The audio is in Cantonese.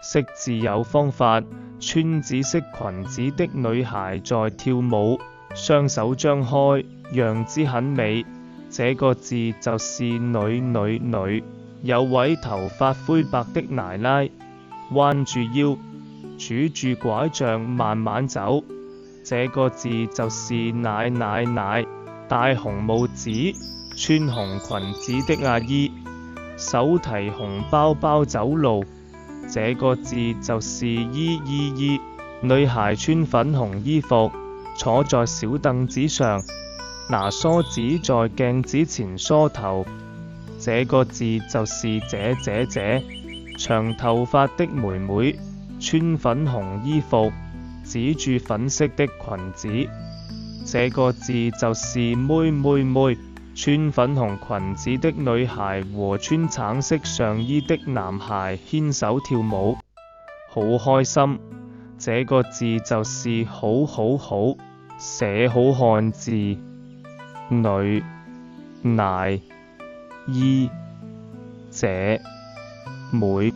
識字有方法，穿紫色裙子的女孩在跳舞，雙手張開，樣子很美。這個字就是女。有位頭髮灰白的奶奶，彎住腰，拄住拐杖慢慢走。這個字就是奶。戴紅帽子，穿紅裙子的阿姨，手提紅包包走路。這個字就是姨。女孩穿粉紅衣服，坐在小凳子上，拿梳子在鏡子前梳頭。這個字就是姐。長頭髮的妹妹，穿粉紅衣服，指住粉色的裙子。這個字就是妹。穿粉紅裙子的女孩和穿橙色上衣的男孩牽手跳舞，好開心。這個字就是好，寫好漢字，女、奶、姨、姐、妹。